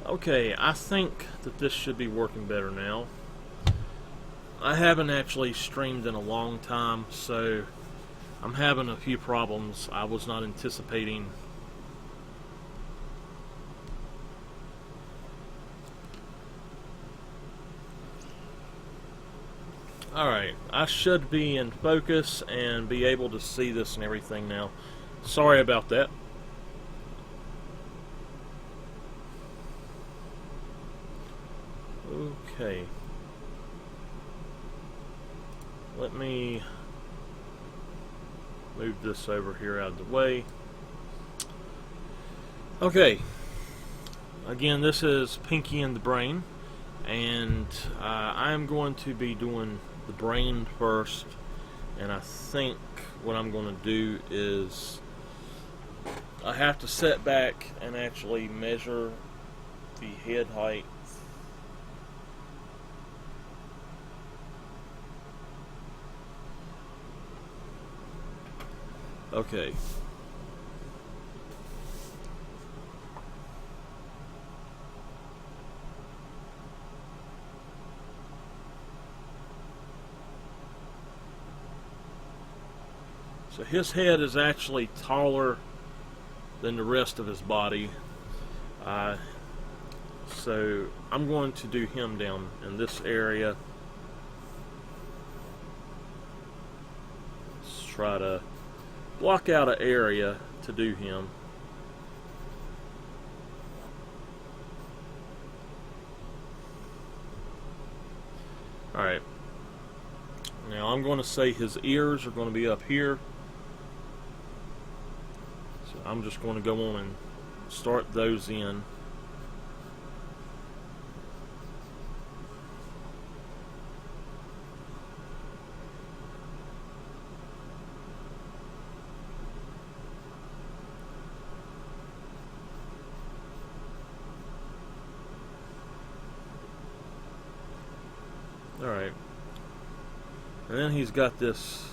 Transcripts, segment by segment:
Okay, I think that this should be working better now. I haven't actually streamed in a long time, so I'm having a few problems I was not anticipating. Alright, I should be in focus and be able to see this and everything now. Sorry about that. Okay. Let me move this over here out of the way. Okay. Again, this is Pinky and the Brain, and I'm going to be doing the brain first, and I think what I'm going to do is I have to sit back and actually measure the head height. Okay. So his head is actually taller than the rest of his body. So I'm going to do him down in this area. Let's try to block out an area to do him. Alright. Now I'm going to say his ears are going to be up here. So I'm just going to go on and start those in. Alright. And then he's got this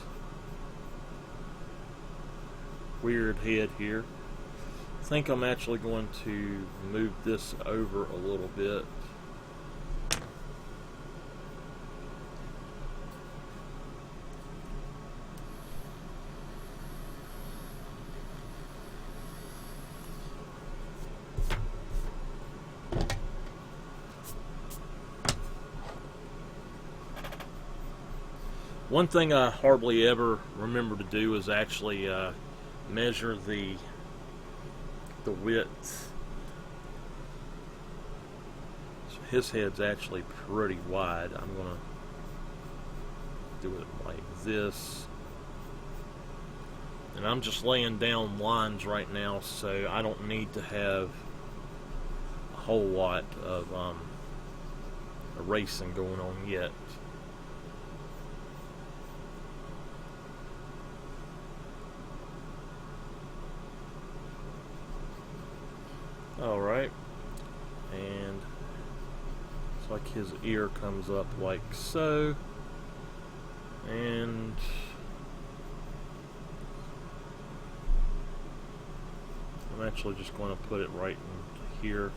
weird head here. I think I'm actually going to move this over a little bit. One thing I hardly ever remember to do is actually measure the width. So his head's actually pretty wide. I'm gonna do it like this, and I'm just laying down lines right now, so I don't need to have a whole lot of erasing going on yet. Alright, and it's like his ear comes up like so, and I'm actually just going to put it right in here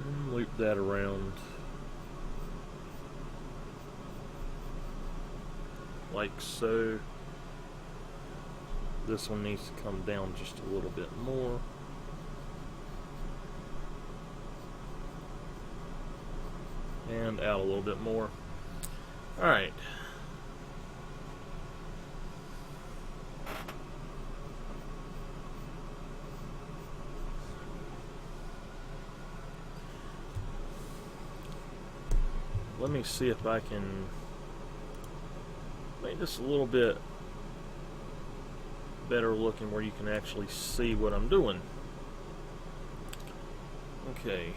and loop that around like so. This one needs to come down just a little bit more. And out a little bit more. Alright. Let me see if I can make this a little bit better looking where you can actually see what I'm doing. Okay.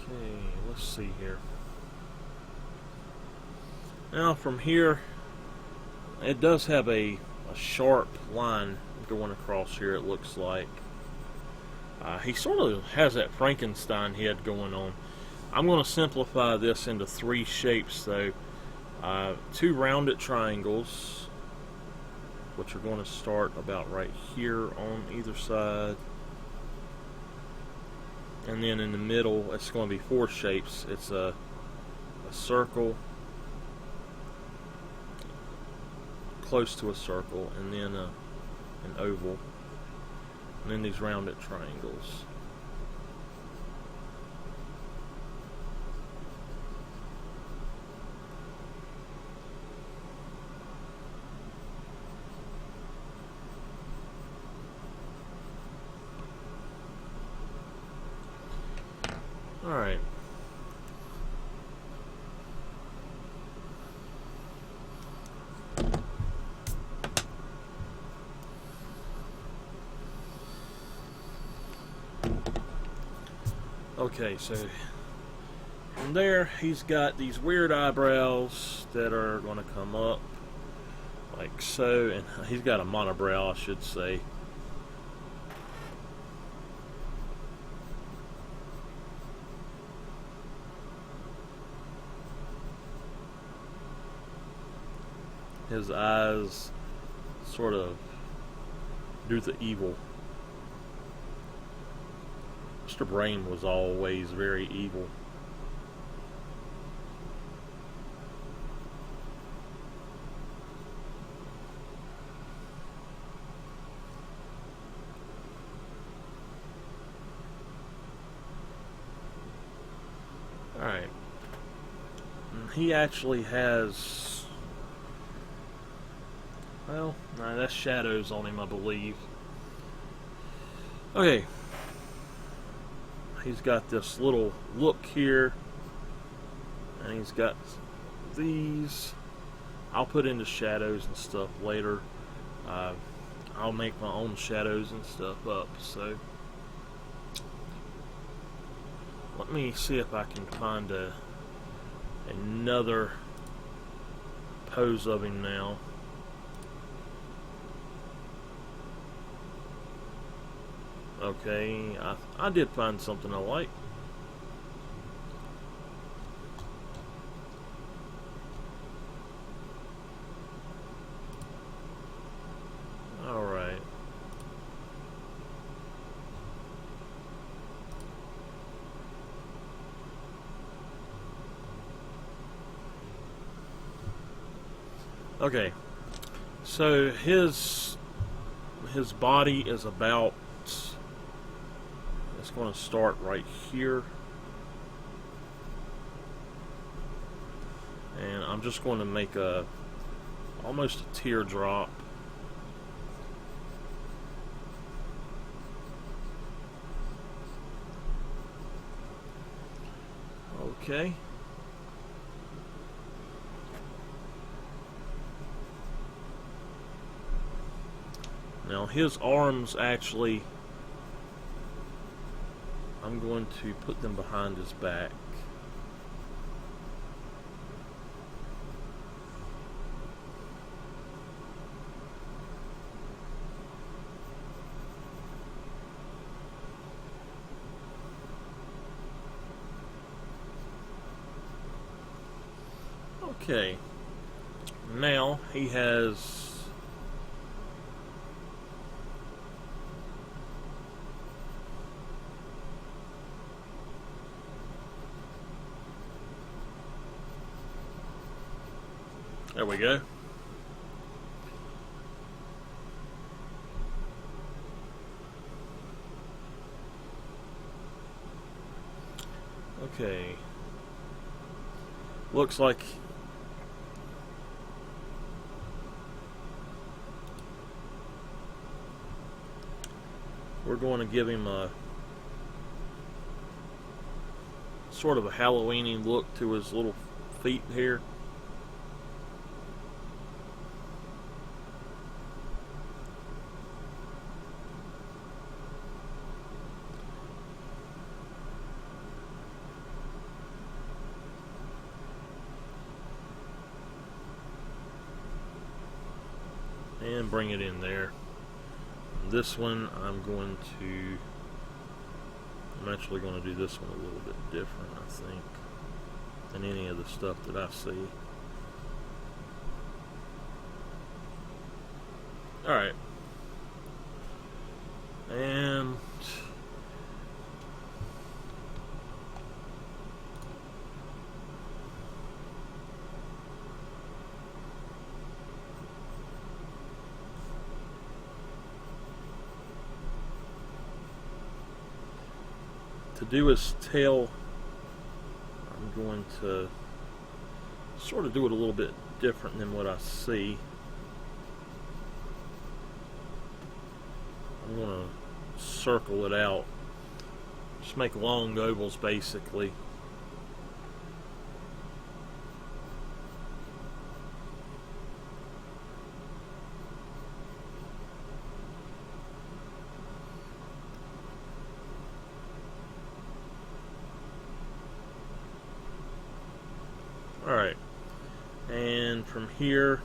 Okay, let's see here. Now from here, it does have a sharp line going across here, it looks like. He sort of has that Frankenstein head going on. I'm going to simplify this into three shapes though. Two rounded triangles, which are going to start about right here on either side. And then in the middle, it's going to be 4 shapes. It's a circle, close to a circle, and then an oval, and then these rounded triangles. Alright. Okay, so from there, he's got these weird eyebrows that are going to come up like so, and he's got a monobrow, I should say. His eyes sort of do the evil. Mr. Brain was always very evil. Alright. He actually has... well, nah, that's shadows on him, I believe. Okay. He's got this little look here, and he's got these. I'll put in the shadows and stuff later. I'll make my own shadows and stuff up, so let me see if I can find another pose of him now. Okay, I did find something I like. Alright. Okay, so his body is about... it's going to start right here, and I'm just going to make almost a teardrop. Okay. Now his arms actually, I'm going to put them behind his back. Okay. Now he has... there we go. Okay. Looks like we're going to give him a sort of a Halloween-y look to his little feet here. And bring it in there. This one I'm actually going to do this one a little bit different, I think, than any of the stuff that I see. Alright. And to do his tail, I'm going to sort of do it a little bit different than what I see. I'm going to circle it out. Just make long ovals basically. Alright, and from here,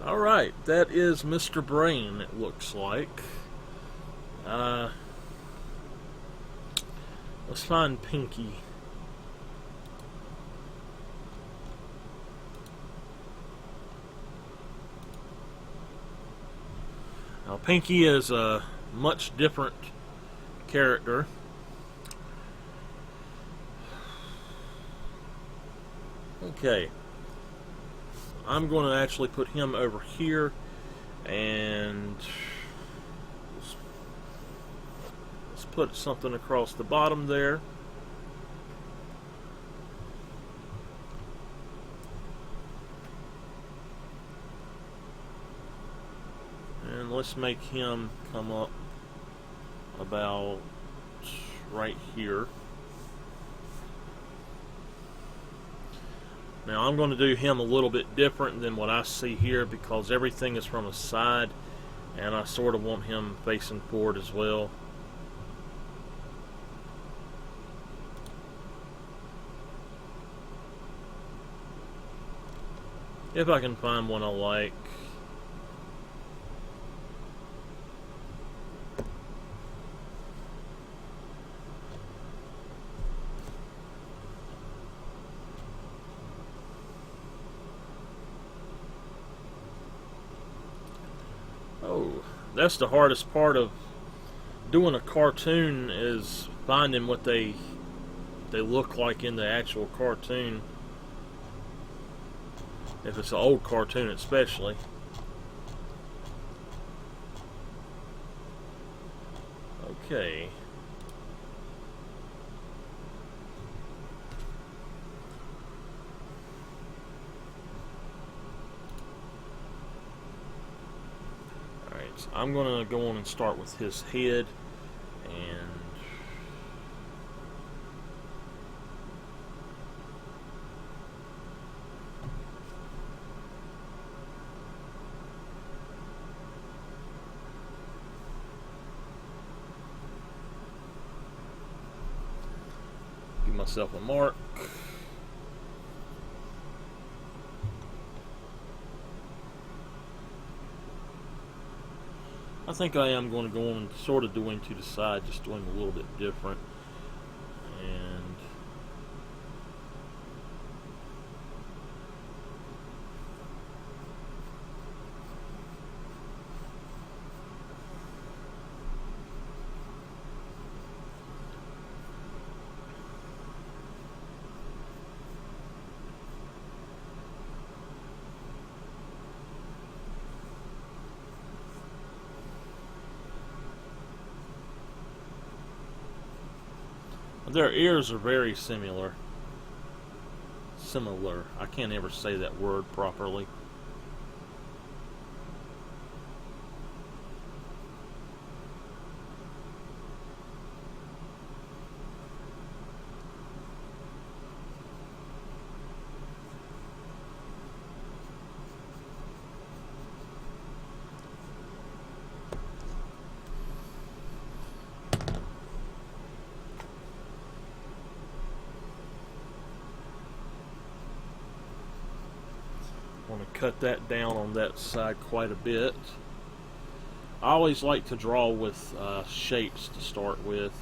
alright, that is Mr. Brain, it looks like. Let's find Pinky. Now, Pinky is a much different character. Okay. I'm going to actually put him over here, and let's put something across the bottom there. And let's make him come up about right here. Now I'm going to do him a little bit different than what I see here because everything is from a side and I sort of want him facing forward as well. If I can find one I like. Oh, that's the hardest part of doing a cartoon, is finding what they look like in the actual cartoon. If it's an old cartoon especially. Okay. Alright, so I'm going to go on and start with his head, and give myself a mark. I think I am going to go on and sort of doing to the side, just doing a little bit different. And their ears are very similar. I can't ever say that word properly. I want to cut that down on that side quite a bit. I always like to draw with shapes to start with.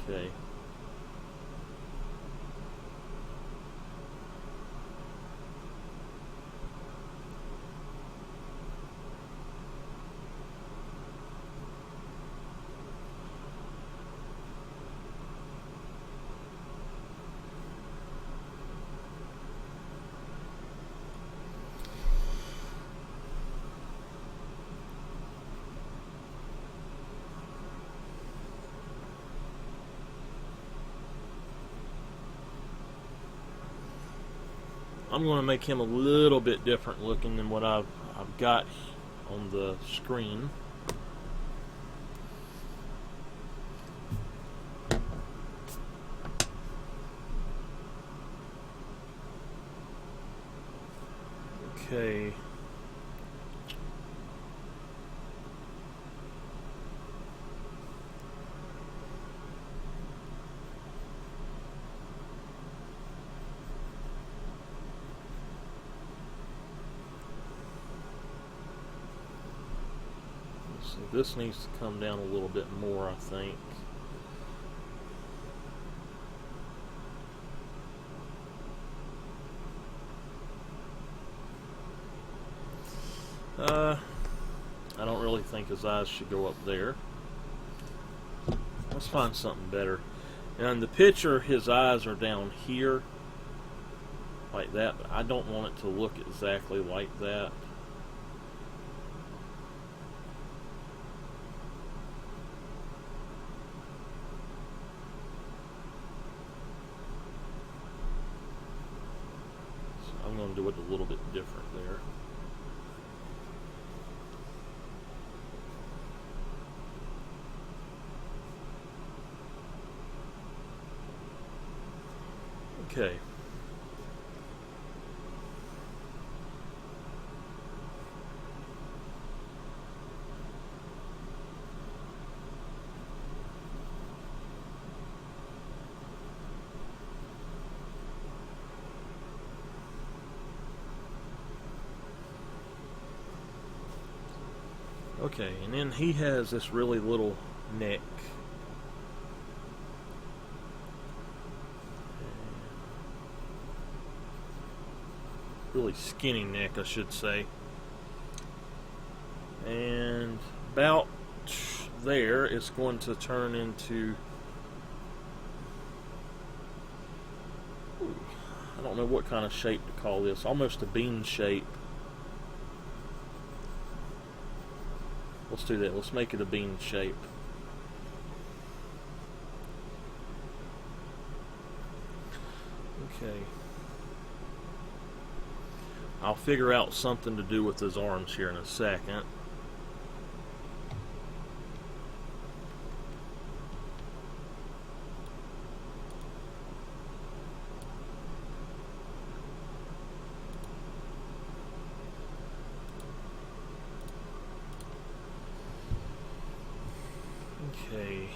Okay. I'm going to make him a little bit different looking than what I've got on the screen. Okay. So this needs to come down a little bit more, I think. I don't really think his eyes should go up there. Let's find something better. And in the picture, his eyes are down here, like that, but I don't want it to look exactly like that. So I'm going to do it a little bit different there. Okay. Okay, and then he has this really little neck. Really skinny neck, I should say. And about there, it's going to turn into, I don't know what kind of shape to call this, almost a bean shape. Let's do that. Let's make it a bean shape. Okay. I'll figure out something to do with his arms here in a second. Okay.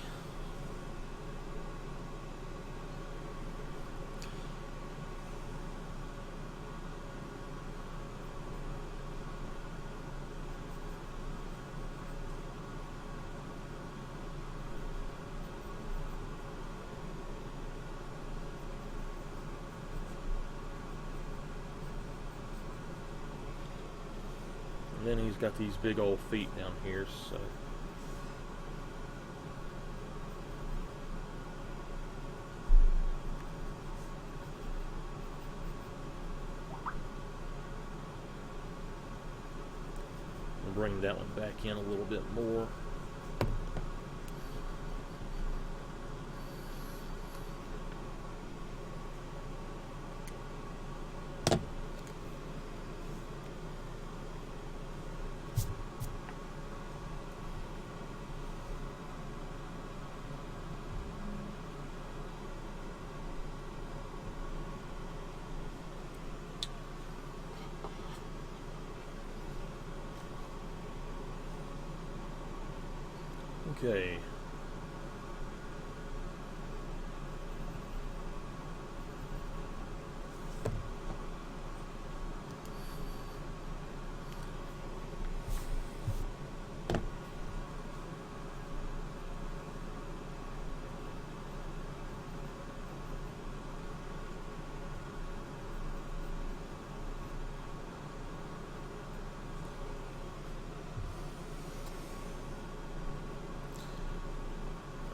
And then he's got these big old feet down here, so I'll bring that one back in a little bit more. Okay.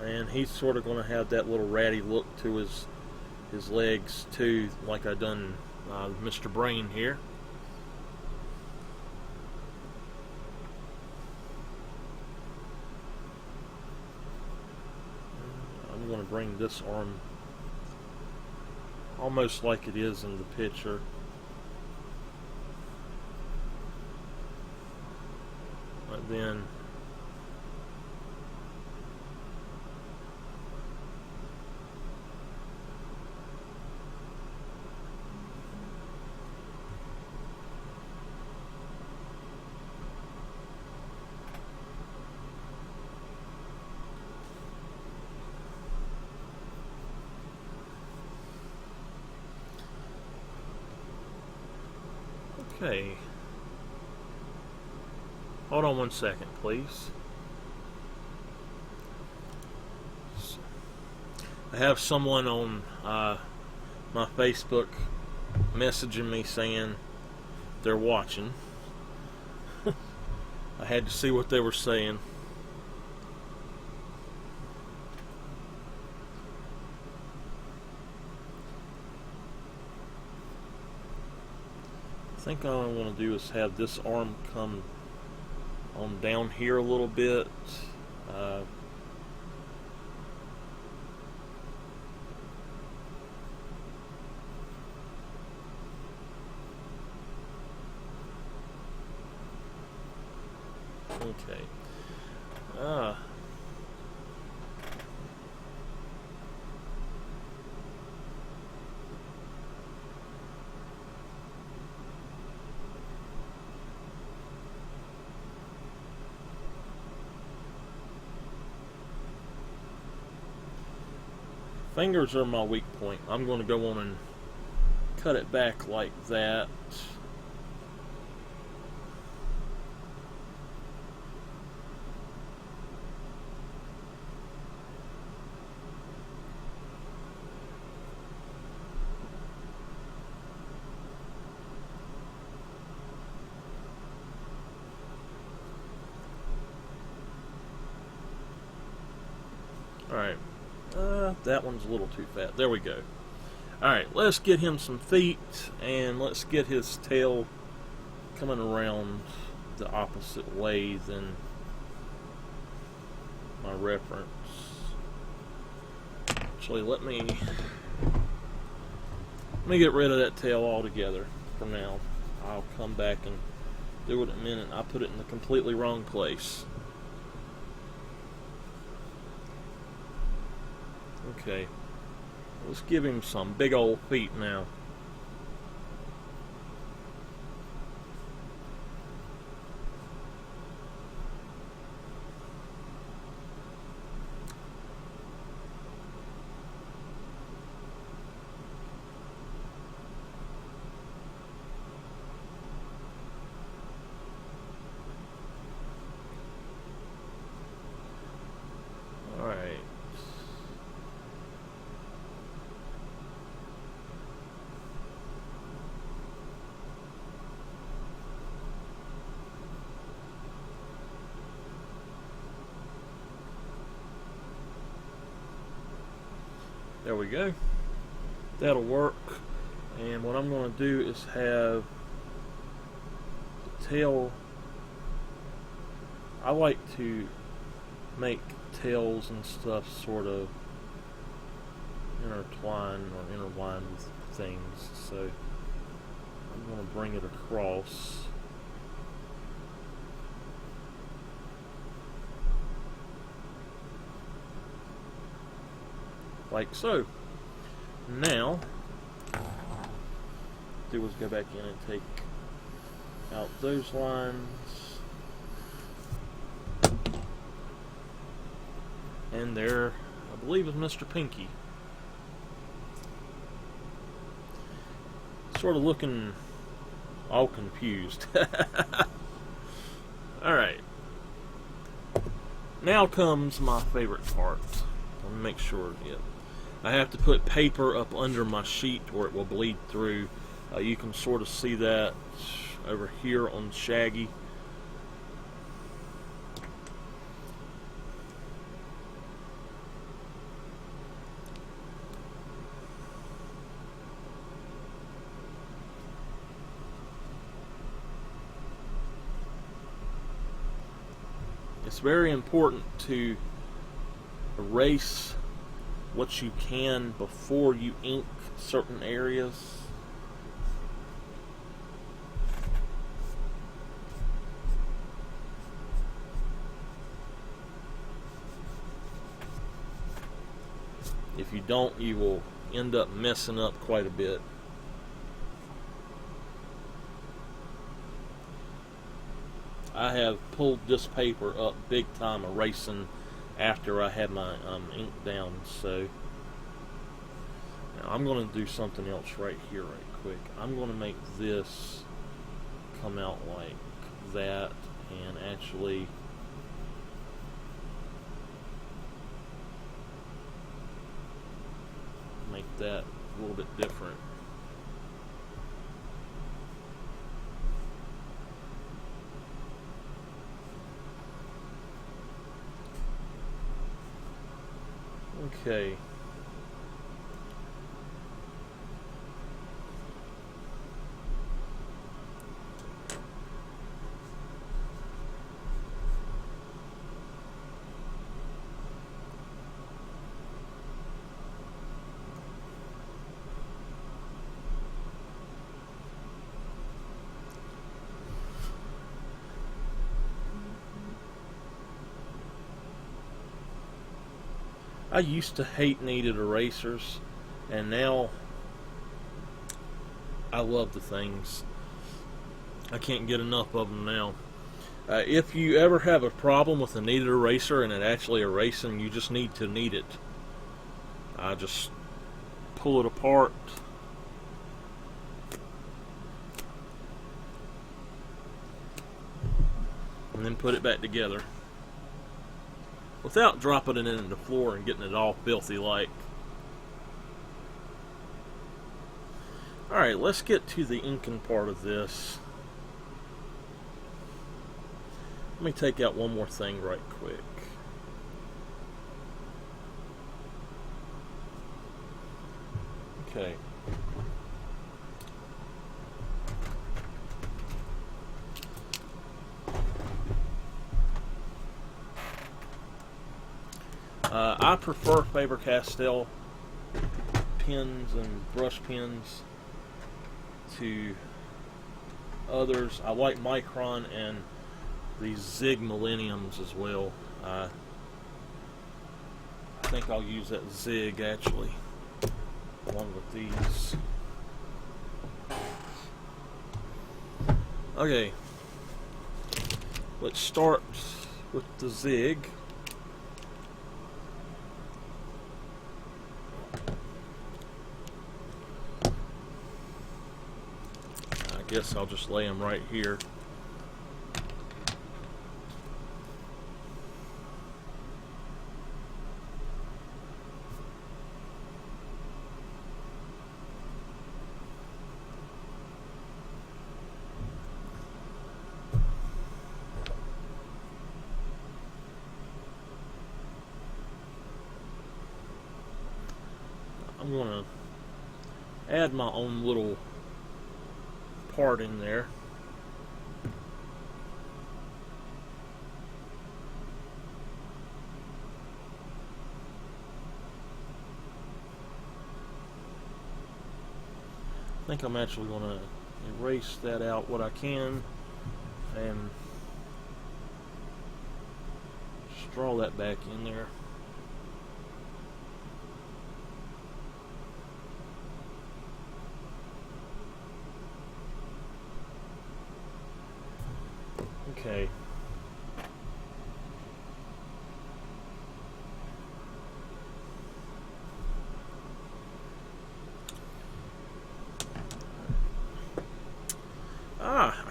And he's sort of going to have that little ratty look to his legs too, like I done Mr. Brain here. I'm going to bring this arm almost like it is in the picture. But then okay. Hold on one second, please. I have someone on my Facebook messaging me saying they're watching. I had to see what they were saying. I think all I want to do is have this arm come on down here a little bit. Okay. Fingers are my weak point. I'm going to go on and cut it back like that. Alright. That one's a little too fat. There we go. Alright, let's get him some feet, and let's get his tail coming around the opposite way than my reference. Actually, let me get rid of that tail altogether for now. I'll come back and do it in a minute. I put it in the completely wrong place. Okay, let's give him some big old feet now. Alright. There we go. That'll work. And what I'm going to do is have the tail. I like to make tails and stuff sort of intertwine or intertwine with things. So I'm going to bring it across. Like so. Now, do is go back in and take out those lines. And there, I believe, is Mr. Pinky. Sort of looking all confused. Alright. Now comes my favorite part. Let me make sure. Yep. I have to put paper up under my sheet where it will bleed through. You can sort of see that over here on Shaggy. It's very important to erase what you can before you ink certain areas. If you don't, you will end up messing up quite a bit. I have pulled this paper up big time erasing after I had my ink down. So now I'm going to do something else right here right quick. I'm going to make this come out like that and actually make that a little bit different. Okay. I used to hate kneaded erasers, and now I love the things. I can't get enough of them now. If you ever have a problem with a kneaded eraser and it actually erasing, you just need to knead it. I just pull it apart. And then put it back together. Without dropping it into the floor and getting it all filthy like. Alright, let's get to the inking part of this. Let me take out one more thing right quick. Okay. I prefer Faber-Castell pens and brush pens to others. I like Micron and these Zig Millenniums as well. I think I'll use that Zig actually along with these. Okay, let's start with the Zig. I guess I'll just lay them right here. I'm going to add my own little part in there. I think I'm actually going to erase that out what I can and just draw that back in there. Okay.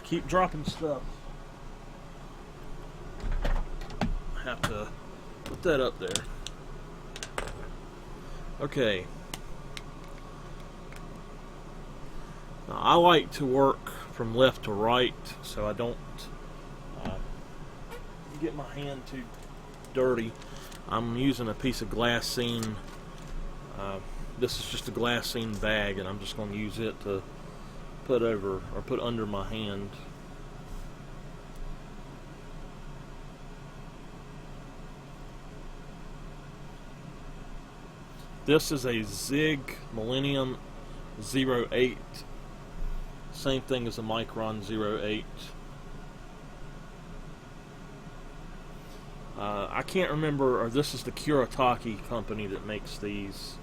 keep dropping stuff. I have to put that up there. Okay. Now, I like to work from left to right so I don't get my hand too dirty. I'm using a piece of glassine. This is just a glassine bag, and I'm just going to use it to put over or put under my hand. This is a Zig Millennium 08. Same thing as a Micron 08. I can't remember, or this is the Kuretake company that makes these.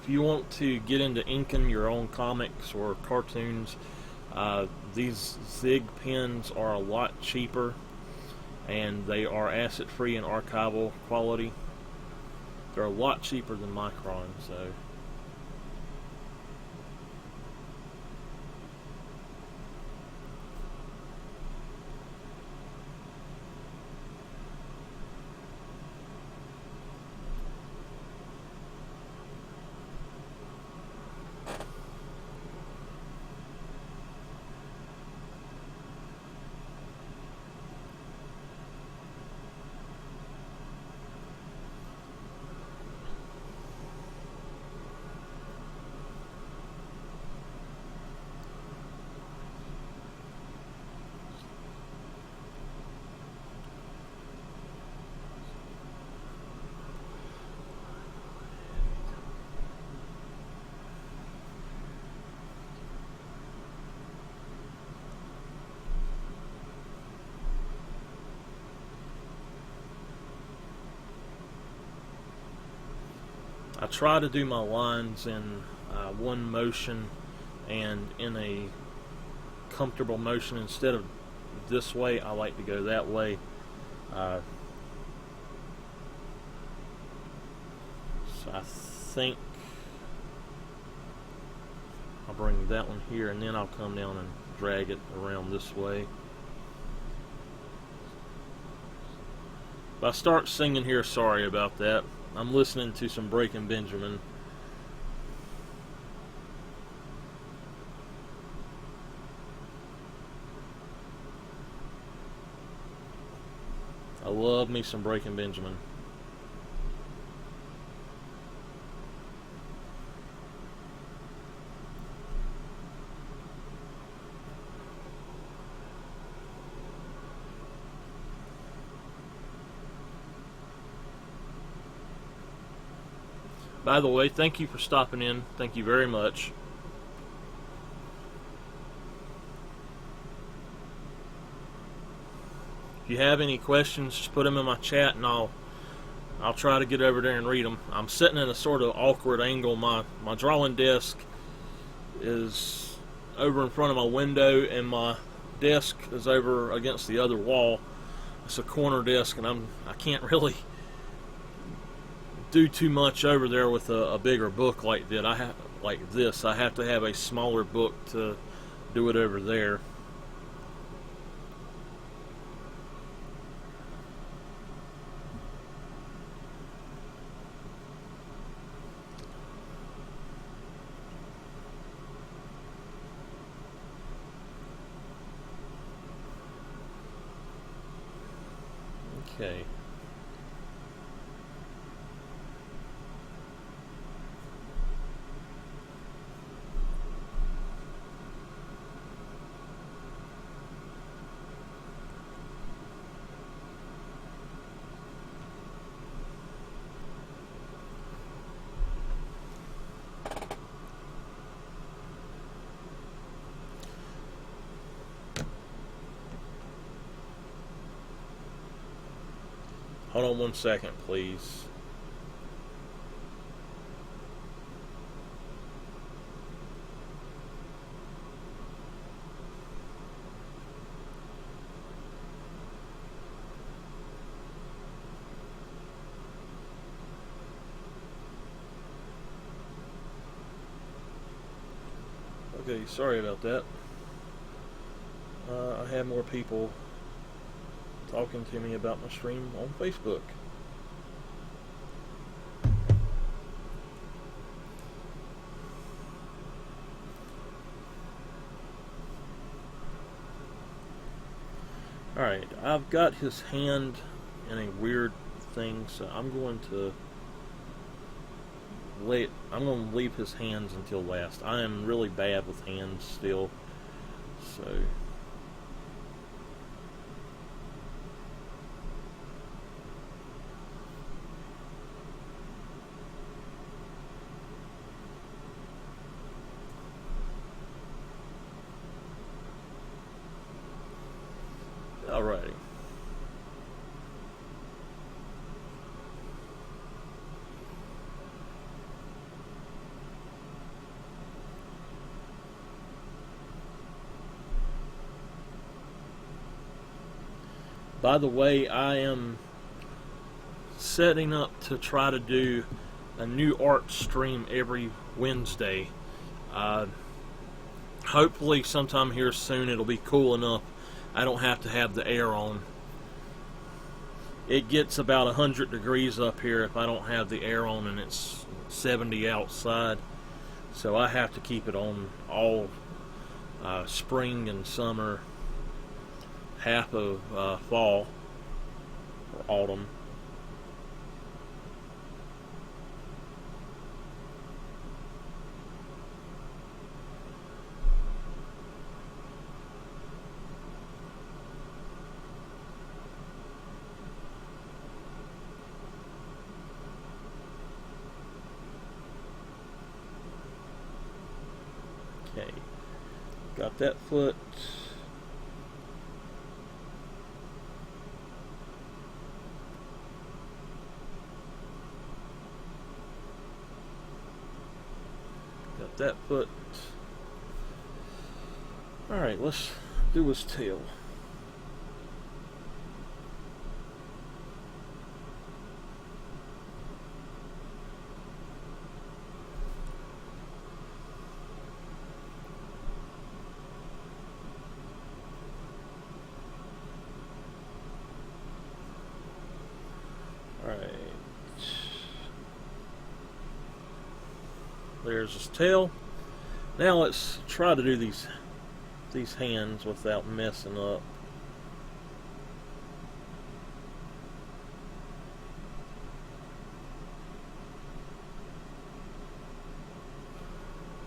If you want to get into inking your own comics or cartoons, these Zig pens are a lot cheaper, and they are acid-free and archival quality. They're a lot cheaper than Micron, so. I try to do my lines in one motion and in a comfortable motion. Instead of this way, I like to go that way. So I think I'll bring that one here, and then I'll come down and drag it around this way. If I start singing here, sorry about that. I'm listening to some Breaking Benjamin. I love me some Breaking Benjamin. By the way, thank you for stopping in. Thank you very much. If you have any questions, just put them in my chat, and I'll try to get over there and read them. I'm sitting in a sort of awkward angle. My drawing desk is over in front of my window, and my desk is over against the other wall. It's a corner desk, and I can't really do too much over there with a bigger book like that. I have to have a smaller book to do it over there. Okay. Hold on one second, please. Okay, sorry about that. I had more people talking to me about my stream on Facebook. Alright, I've got his hand in a weird thing, so I'm going to leave his hands until last. I am really bad with hands still, so alrighty. By the way, I am setting up to try to do a new art stream every Wednesday. Hopefully sometime here soon it'll be cool enough I don't have to have the air on. It gets about 100 degrees up here if I don't have the air on, and it's 70 outside, so I have to keep it on all spring and summer, half of fall or autumn. Okay, got that foot. Got that foot. Alright, let's do his tail. Alright. There's his tail. Now let's try to do these hands without messing up.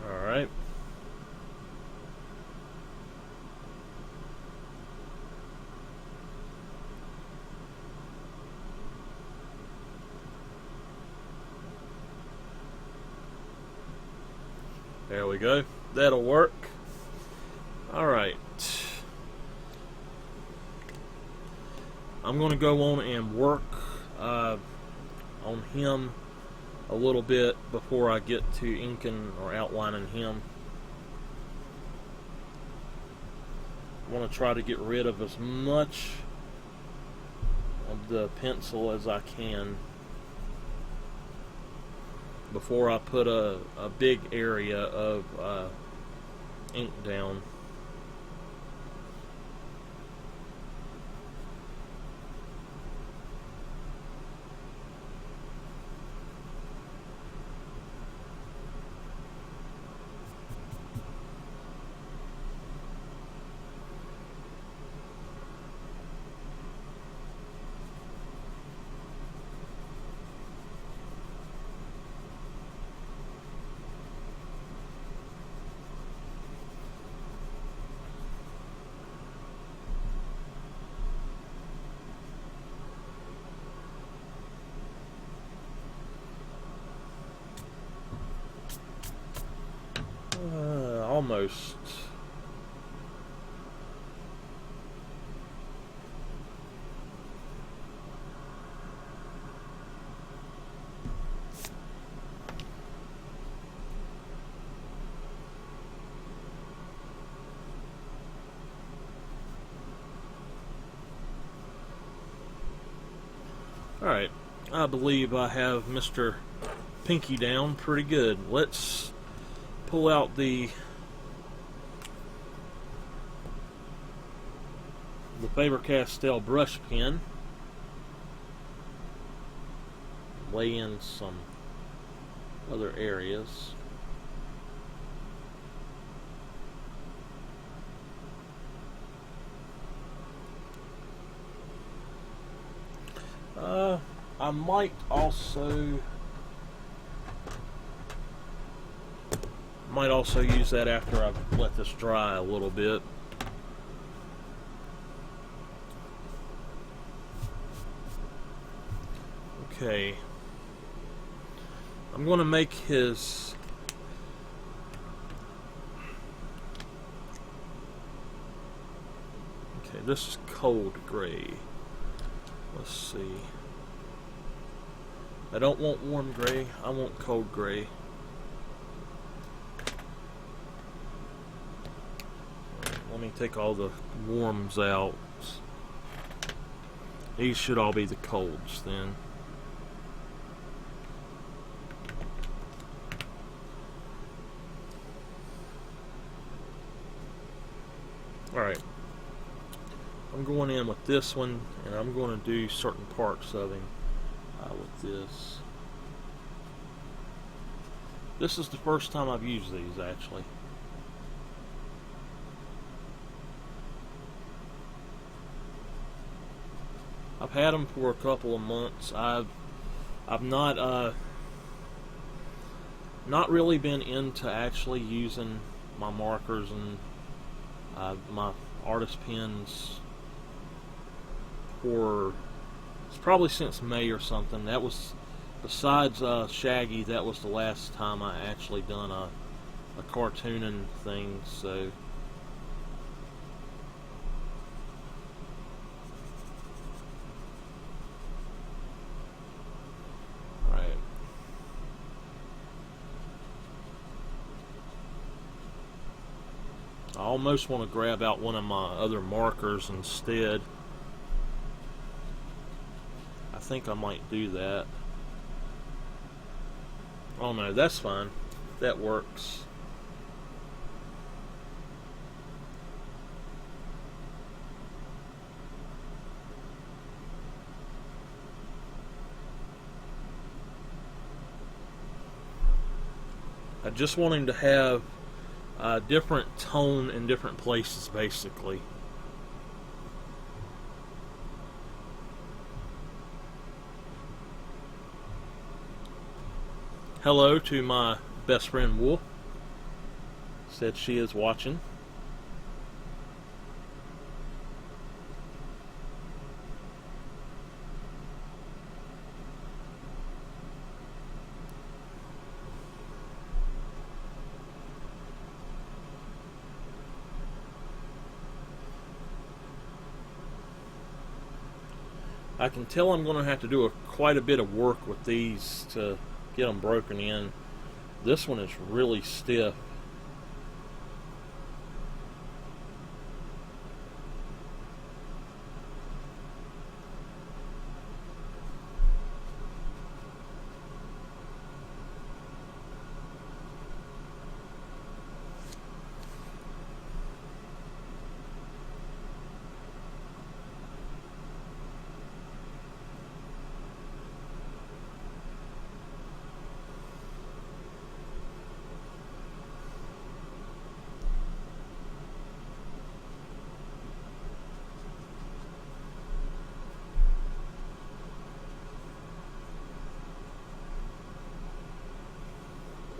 Alright. There we go. That'll work. Alright. I'm going to go on and work on him a little bit before I get to inking or outlining him. I want to try to get rid of as much of the pencil as I can before I put a big area of ink down. Almost. Alright, I believe I have Mr. Pinky down pretty good. Let's pull out the the Faber-Castell brush pen. Lay in some other areas. I might also use that after I've let this dry a little bit. Okay. I'm going to make his okay, this is cold gray. Let's see. I don't want warm gray, I want cold gray. Let me take all the warms out. These should all be the colds then. Alright. I'm going in with this one, and I'm going to do certain parts of him with this. This is the first time I've used these, actually. I've had them for a couple of months. I've not really been into actually using my markers and my artist pens for, it's probably since May or something. That was, besides Shaggy, that was the last time I actually done a cartooning thing, so right. I almost want to grab out one of my other markers instead. I think I might do that. Oh no, that's fine. That works. I just want him to have a different tone in different places, basically. Hello to my best friend Wolf. Said she is watching. I can tell I'm going to have to do quite a bit of work with these to get them broken in. This one is really stiff.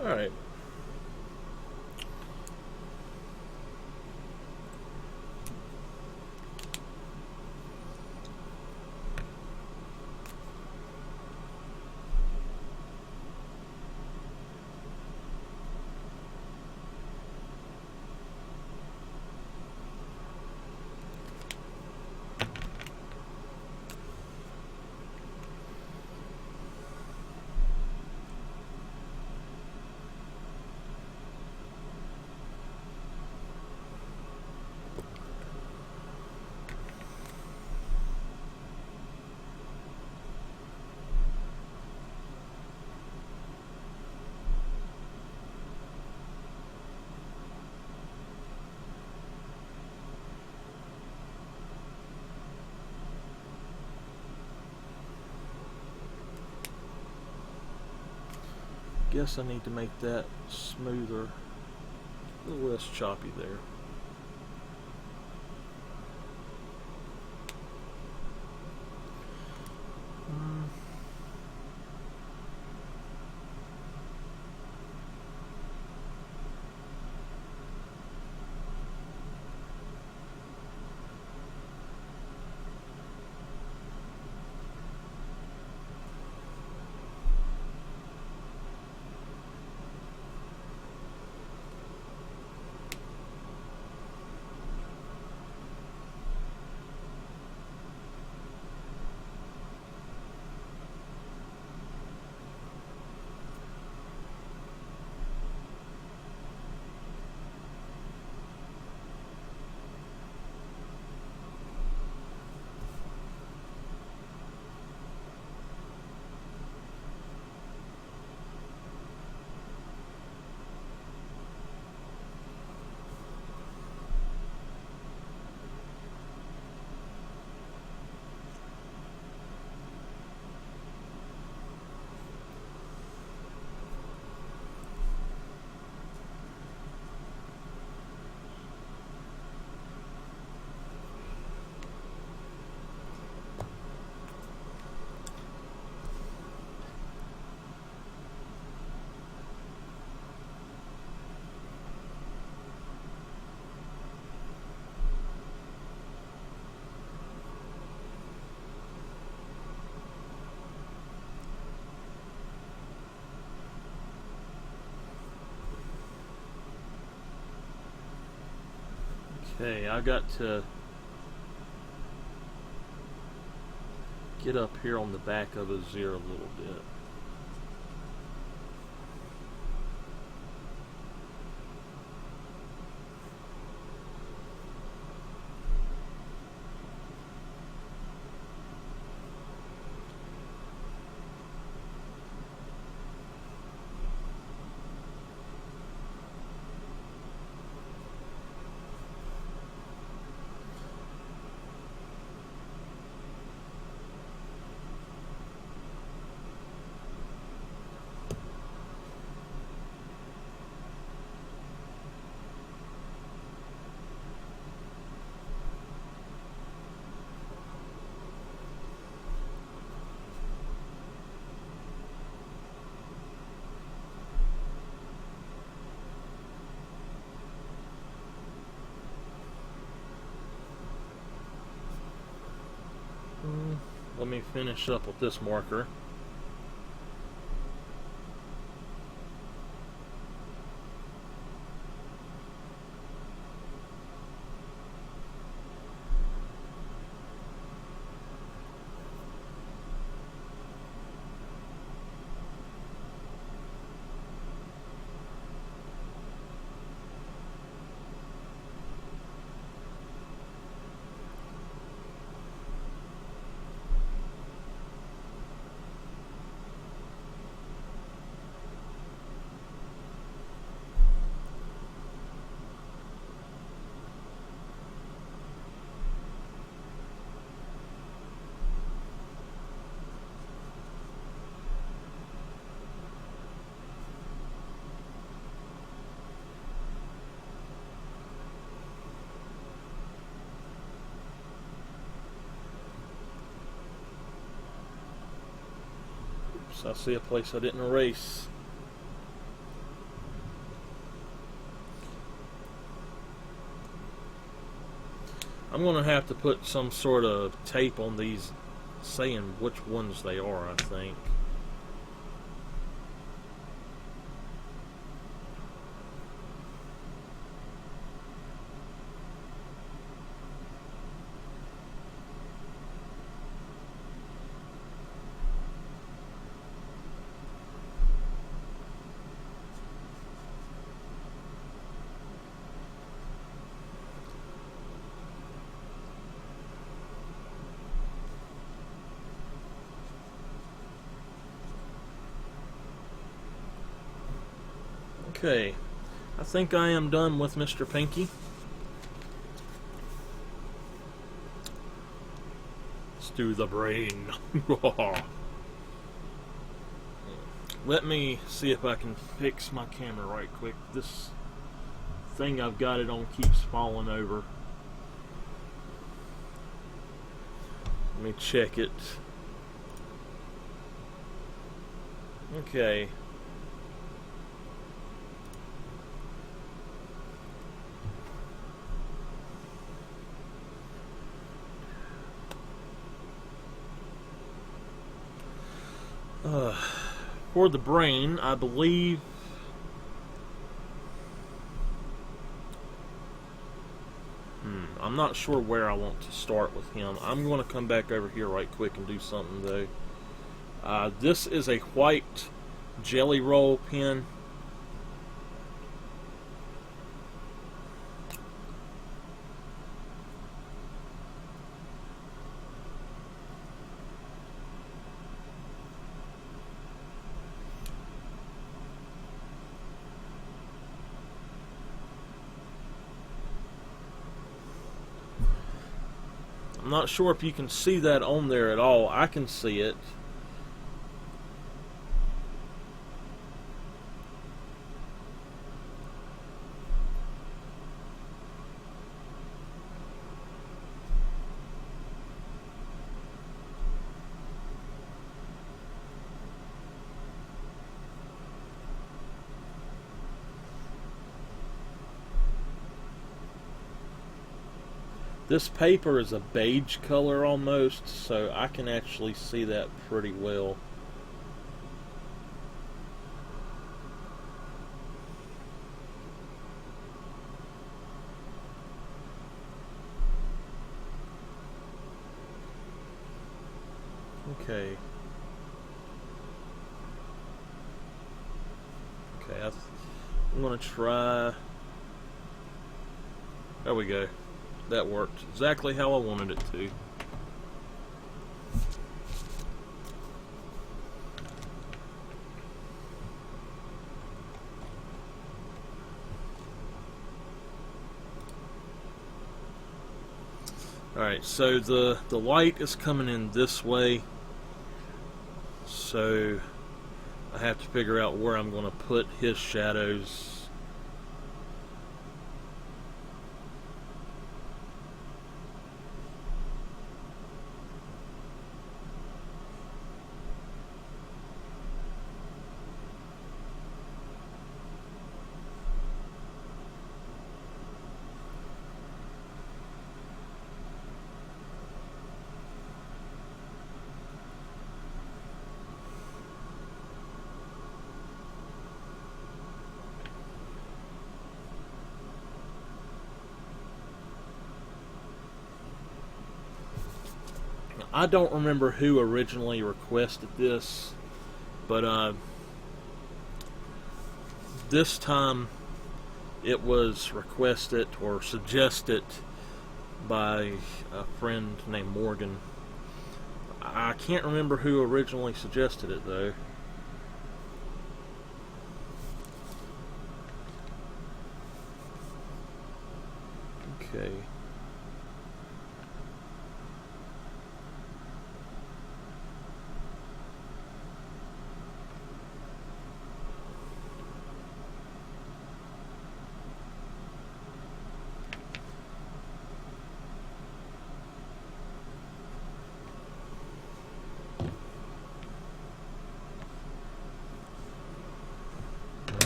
Alright. Guess I need to make that smoother, a little less choppy there. Okay, I got to get up here on the back of his ear a little bit. Let me finish up with this marker. Oops, I see a place I didn't erase. I'm going to have to put some sort of tape on these saying which ones they are, I think. Okay, I think I am done with Mr. Pinky. Let's do the brain. let me see if I can fix my camera right quick. This thing I've got it on keeps falling over. Let me check it. Okay. For the brain, I believe I'm not sure where I want to start with him. I'm going to come back over here right quick and do something though. This is a white jelly roll pen. I'm not sure if you can see that on there at all. I can see it. This paper is a beige color almost, so I can actually see that pretty well. Okay. Okay, I'm going to try... There we go. That worked exactly how I wanted it to. Alright, so the light is coming in this way, so I have to figure out where I'm going to put his shadows. I don't remember who originally requested this, but this time it was requested or suggested by a friend named Morgan. I can't remember who originally suggested it though. Okay.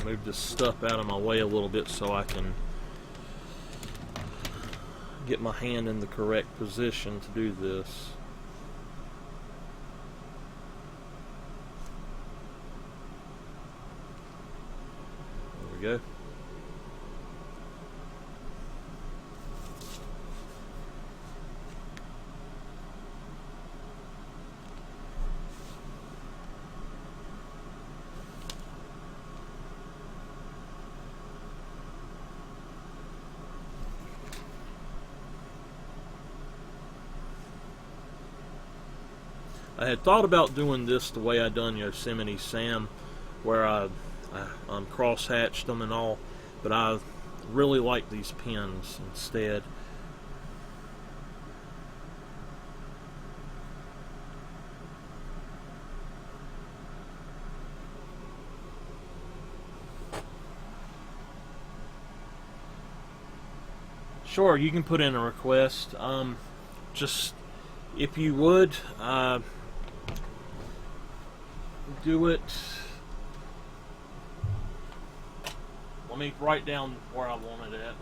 Move this stuff out of my way a little bit so I can get my hand in the correct position to do this. There we go. I had thought about doing this the way I done Yosemite Sam, where I cross-hatched them and all, but I really like these pins instead. Sure, you can put in a request. Just if you would do it. Let me write down where I want it at.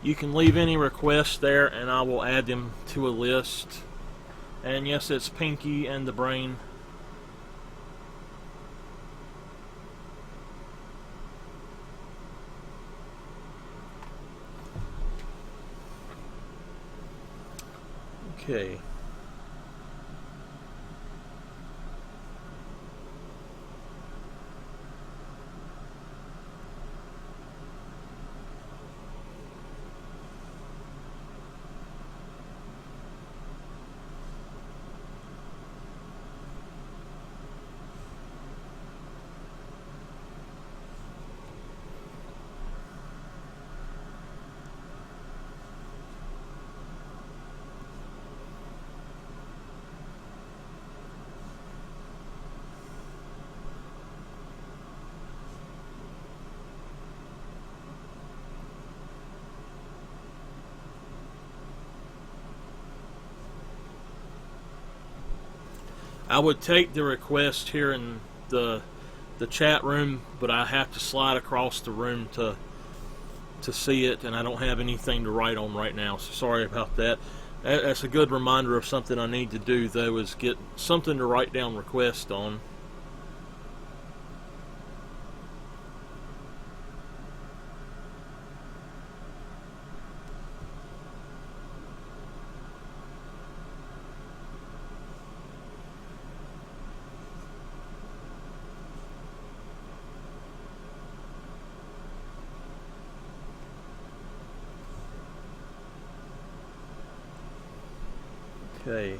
You can leave any requests there, and I will add them to a list. And yes, it's Pinky and the Brain. Okay. I would take the request here in the chat room, but I have to slide across the room to see it, and I don't have anything to write on right now, so sorry about that. That's a good reminder of something I need to do, though, is get something to write down requests on. Okay.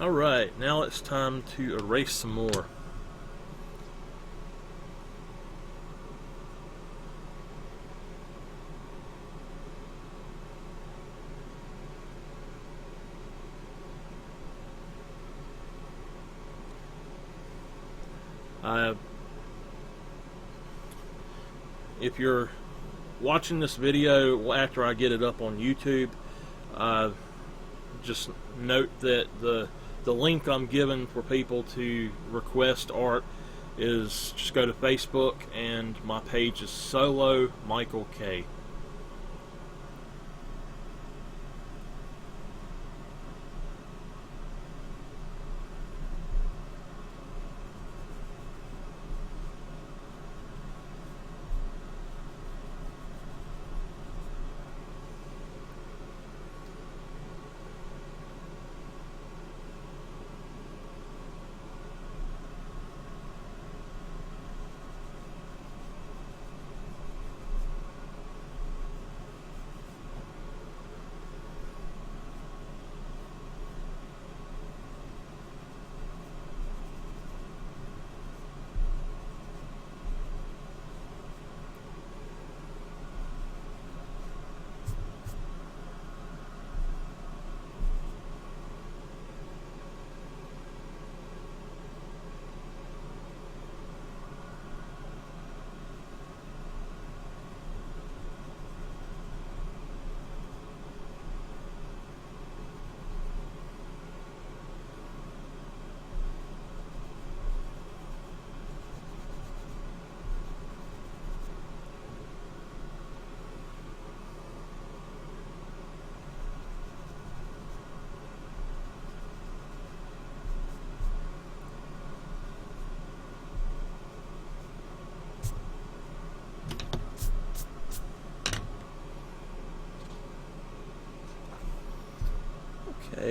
Alright, now it's time to erase some more. If you're watching this video after I get it up on YouTube, just note that the link I'm giving for people to request art is just go to Facebook, and my page is Solo Michael K.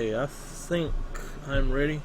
Okay, I think I'm ready.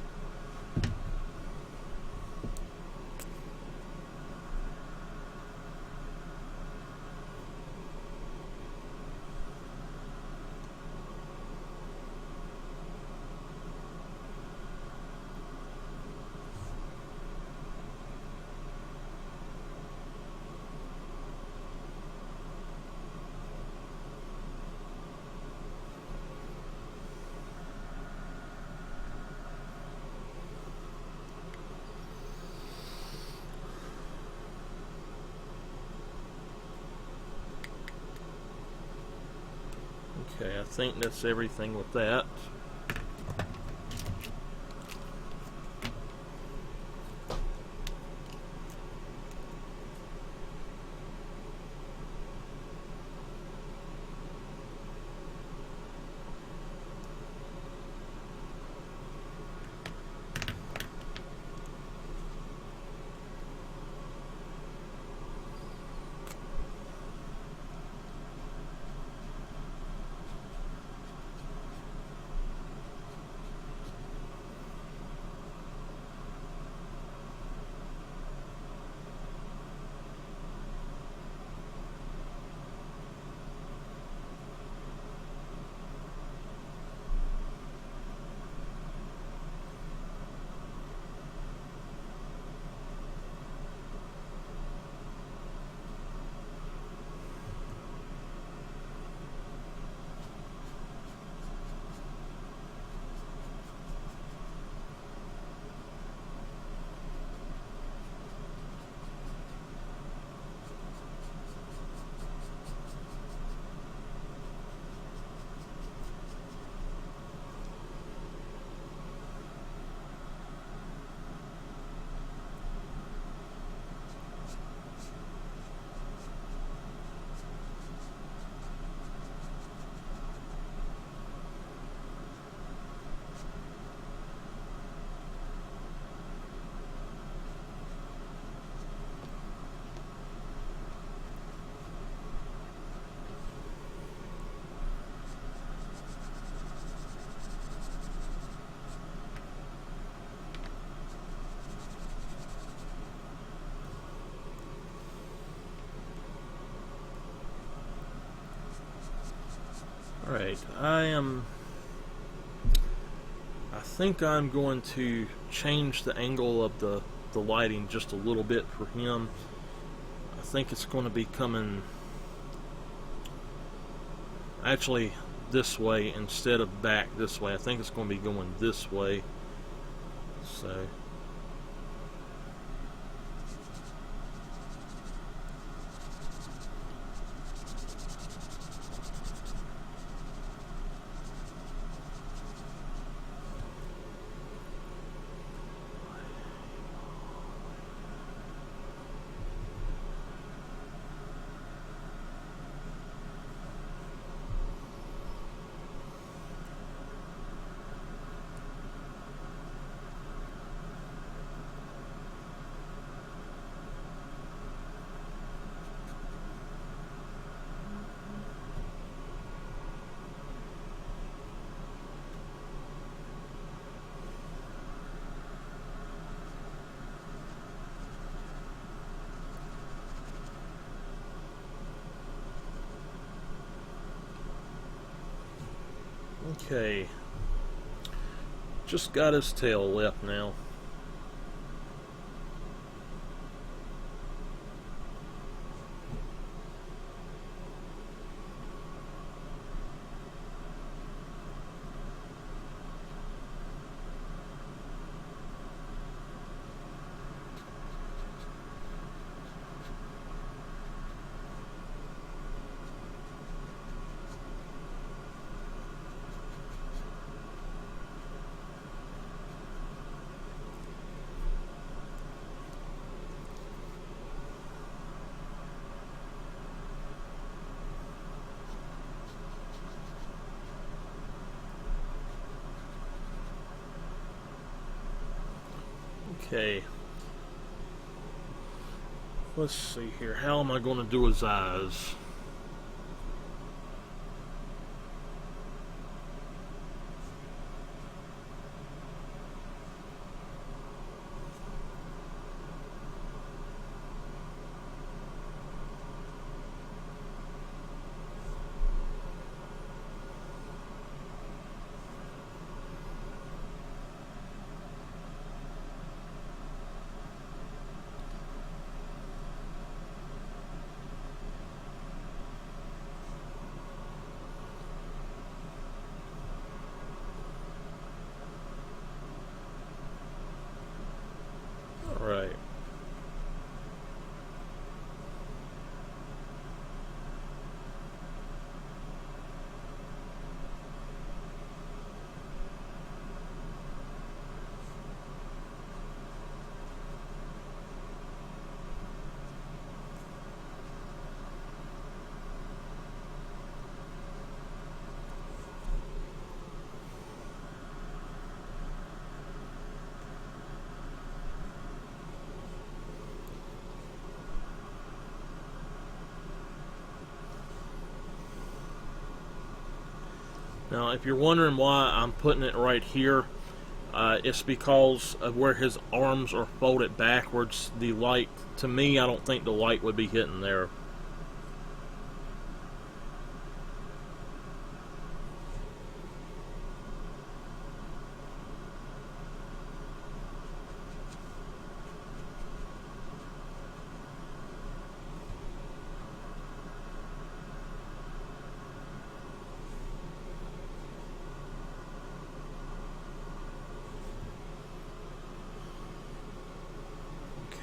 Okay, I think that's everything with that. Alright, I think I'm going to change the angle of the lighting just a little bit for him. I think it's going to be coming actually this way instead of back this way. I think it's going to be going this way. So okay. Just got his tail left now. Okay. Let's see here. How am I going to do his eyes? Right. Now, if you're wondering why I'm putting it right here, it's because of where his arms are folded backwards. The light, to me, I don't think the light would be hitting there.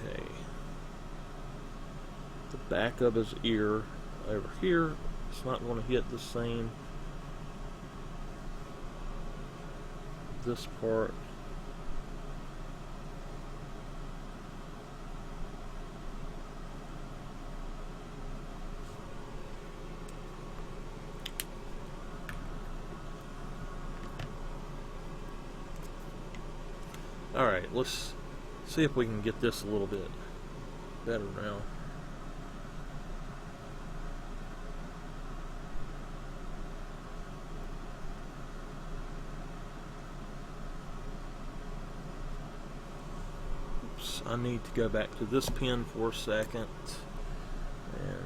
Okay. The back of his ear over here, it's not going to hit the same. This part. Alright, let's see if we can get this a little bit better now. Oops, I need to go back to this pen for a second. And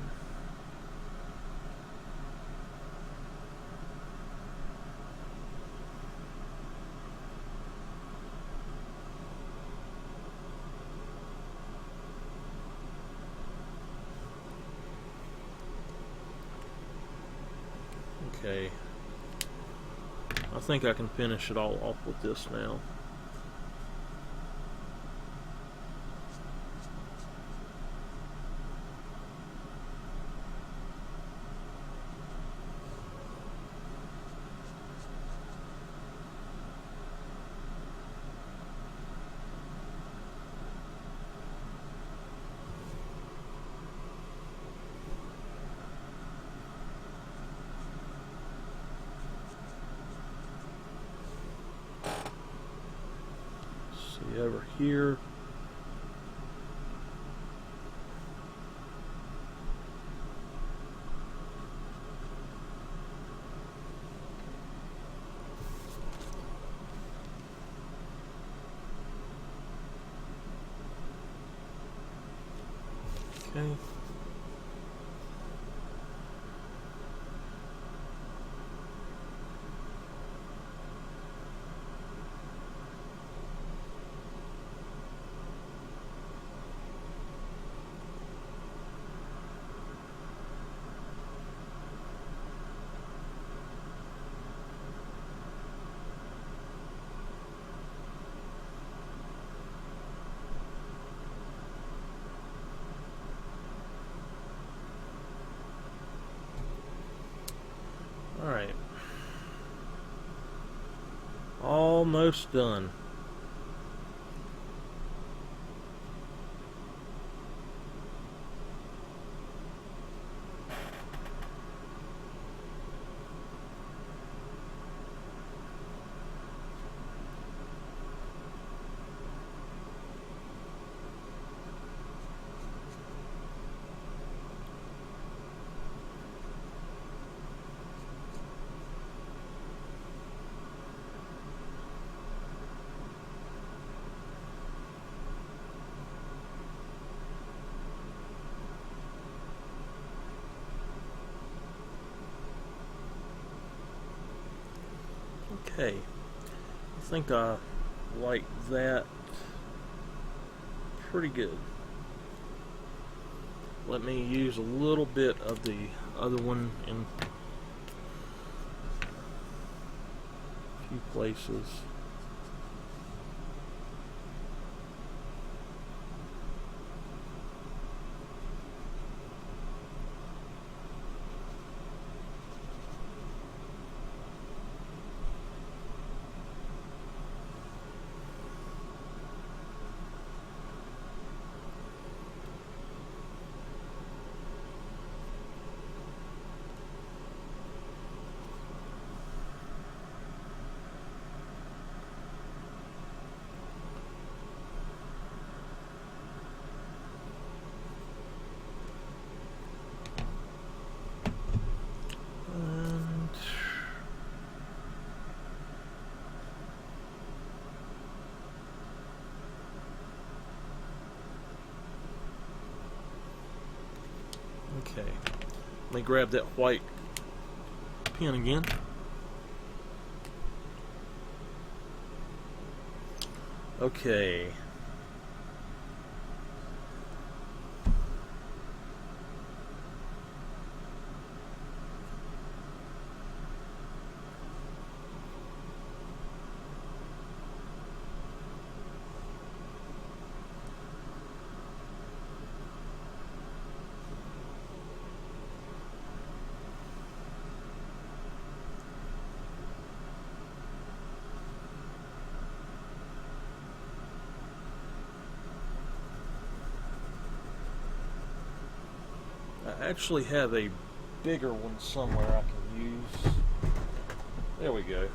okay, I think I can finish it all off with this now. See over here. Okay. Alright. Almost done. Okay, I think I like that pretty good. Let me use a little bit of the other one in a few places. Okay, let me grab that white pen again. Okay. I actually have a bigger one somewhere I can use. There we go.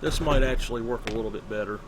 This might actually work a little bit better.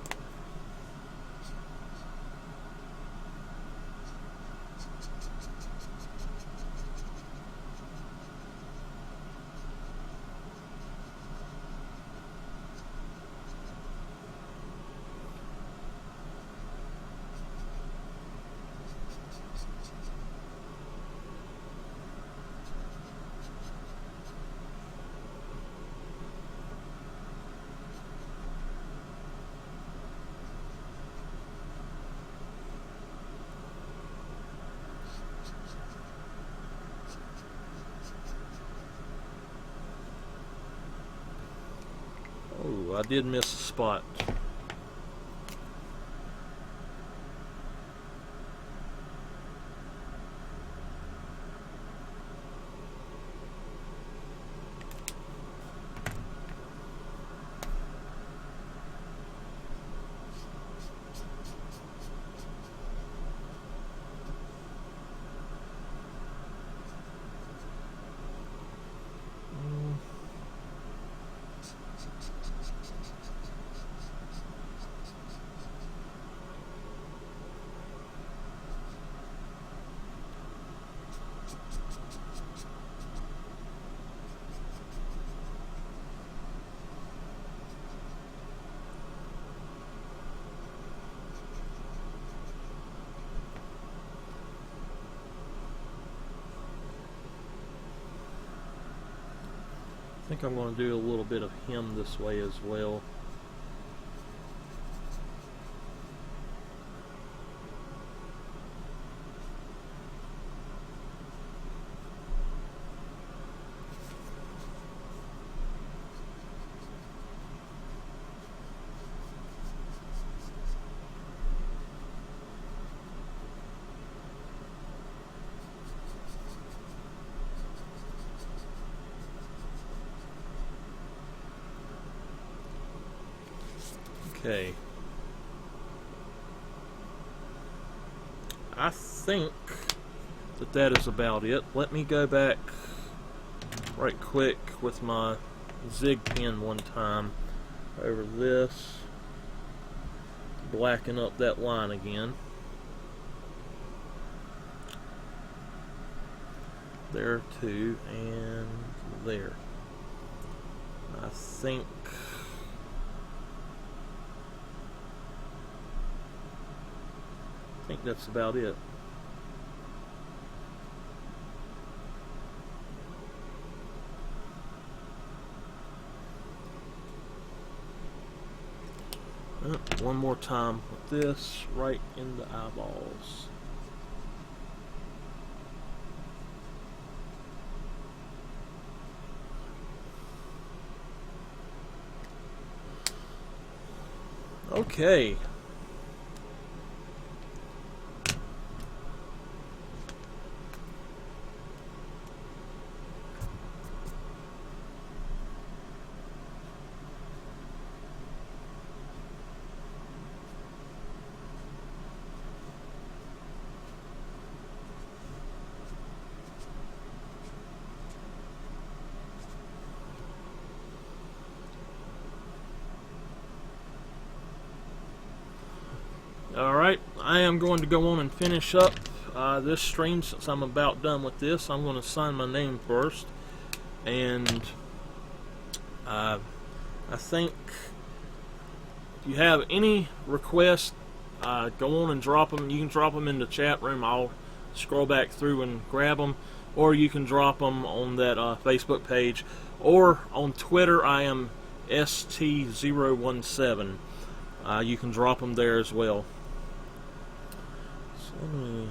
Oh, I did miss a spot. I think I'm going to do a little bit of hem this way as well. Okay. I think that is about it. Let me go back right quick with my zig pen one time over this. Blacken up that line again. There too, and there. I think that's about it. One more time with this right in the eyeballs. Okay. Alright, I am going to go on and finish up this stream since I'm about done with this. I'm going to sign my name first. And I think if you have any requests, go on and drop them. You can drop them in the chat room. I'll scroll back through and grab them. or you can drop them on that Facebook page, or on Twitter I am ST017. You can drop them there as well. So let me...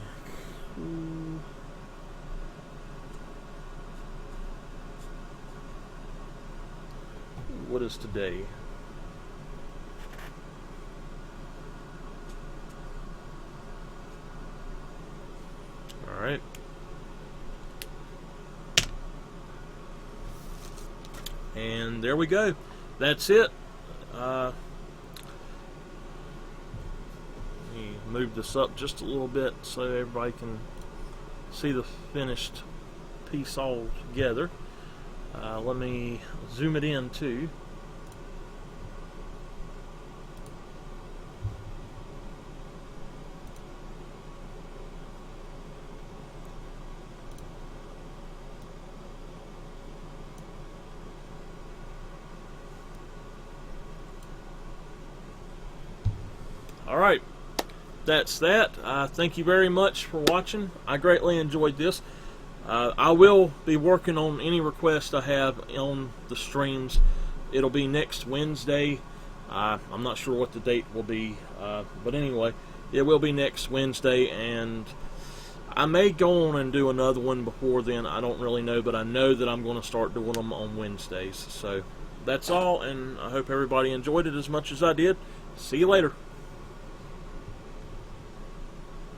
What is today? Alright. And there we go. That's it. Let me move this up just a little bit so everybody can see the finished piece all together. Let me zoom it in too. Alright, that's that. Thank you very much for watching. I greatly enjoyed this. I will be working on any requests I have on the streams. It'll be next Wednesday. I'm not sure what the date will be, but anyway, it will be next Wednesday, and I may go on and do another one before then. I don't really know, but I know that I'm going to start doing them on Wednesdays. So that's all, and I hope everybody enjoyed it as much as I did. See you later.